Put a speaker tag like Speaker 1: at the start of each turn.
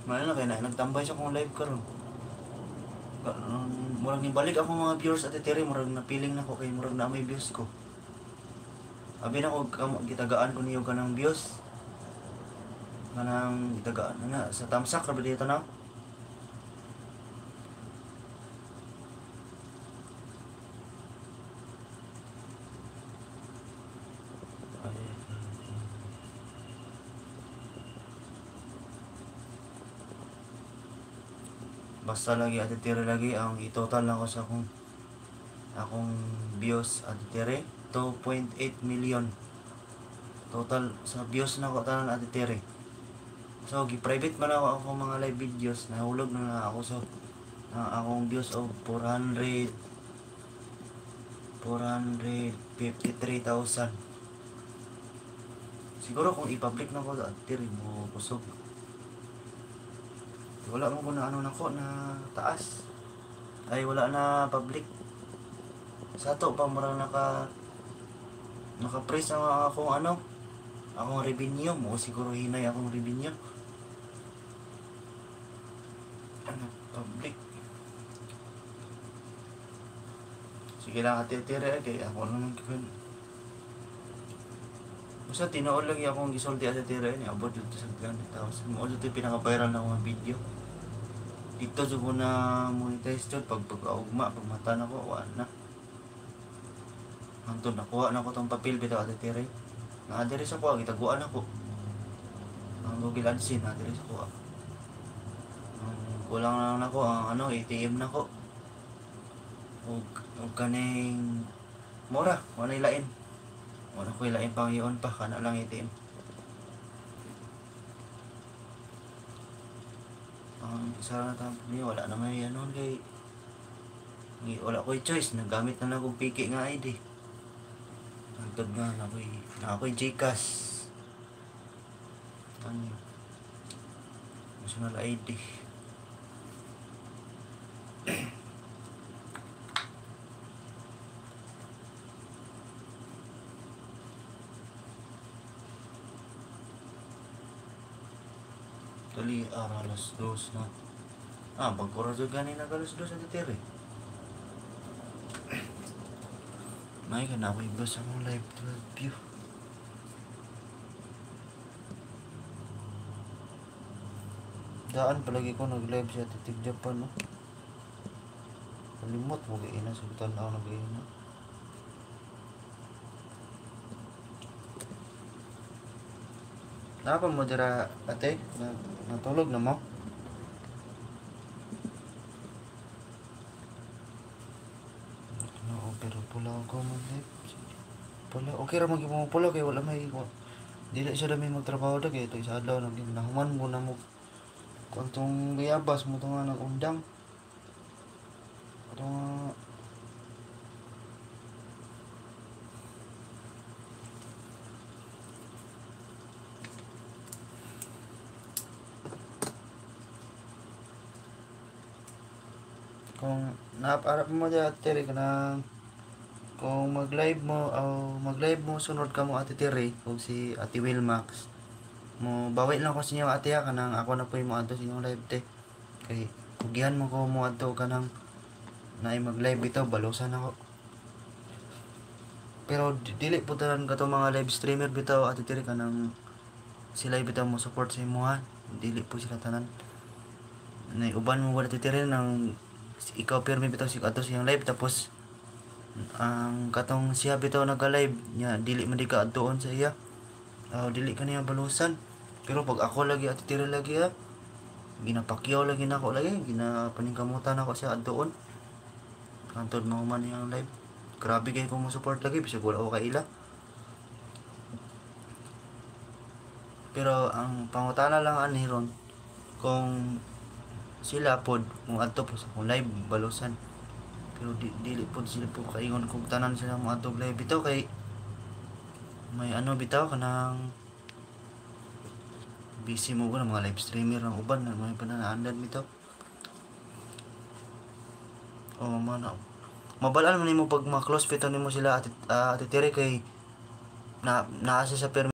Speaker 1: Mahal na kaya na nagtambay sa kong live karon. Murag ni balik ako mga viewers at itiri, murag napiling na ko kay murag na may views ko. Abi na ko gitagaan ko niyo kanang views. Kanang gitagaan na sa tamsak ra dito na. Basta lagi at itiri lagi ang itotal lang ko sa akong views at itiri 2.8 million total sa views na ko tanan at itiri. So gi-private man ako mga live videos, nahulog na ako so akong views of 453,000. Siguro kung i-public na ko at itiri mo kusog. Wala mo ko na ano nako na taas. Ay wala na public. Sa to pa murang naka-press ang akong revenue mo, siguro hinay akong revenue. Ano public. Sige lang atitire kay ako naman kung basta tinuod lagi akong gisulti atitire ni abot dito sa 20,000. Mo dito pinaka-viral na mga video. Dito jud ko na monetize jud pag-ugma pag mata na ko wala na. Hantod nakuha na ko tong papel bitaw atitire. Na diri sa kuha gitaguan ako. Ang Google AdSense na diri sa kuha. Kulang lang nako ang ATM nako. Og kaning mura, wala ilain. Wala ko ilain pang iyon pa kana lang ATM. Isa na tayo niya, wala na may kay wala ko'y choice, nagamit na lang kong piki nga ID. Nagtod nga na ako'y Gcash. National ID. Dali, alas 2 na. Pagkura dyan ganin na alas 2 sa titiri. May ka na ako ibas ang live 12 view. Daan palagi ko nag-live sa Titig Japan, no? Kalimot mo kayo na, sultan ako nag-iina. Napa mo dira ate? Natulog na mo? Pero pula ako mag-live. Pula, okay ra mag-ibang pula kaya wala may dili siya dami magtrabaho da kaya ito isa adlaw nahuman mo na mo kung itong gayabas mo itong nag-undang itong kung naparap mo dyan atiri ka na kung mag-live mo sunod ka mo ate Tiri kung si Ate Wilmax mo bawi lang ko sa inyo ate ka nang ako na po yung ato sa inyong live te kay kugihan mo ko mo ato ka nang na mag-live ito balusan ako pero dili po tanan ka to mga live streamer bitaw ate Tiri ka nang sila bitaw mo support sa imo ha dili po sila tanan na uban mo wala titiri nang ikaw pirmi bitaw si ato sa iyong live tapos ang katong siya bitaw nagka-live nya dili man di ka adtuon sa iya dili ka niya balusan pero pag ako lagi at tira lagi ginapakyaw lagi nako lagi ginapaningkamutan ako siya adtuon kantod mo man yang live grabe kay ko mo support lagi bisag wala ko kaila pero ang pangutana lang ani ron kung sila pod mo adto po sa live balusan pero dili po sila po kaingon kung tanan sila mo atog live bitaw kay may bitaw kanang busy mo ko ng mga live streamer ng uban na may pananaandan bitaw mabalaan man nimo pag ma-close bitaw nimo sila at titiri kay naa sa permi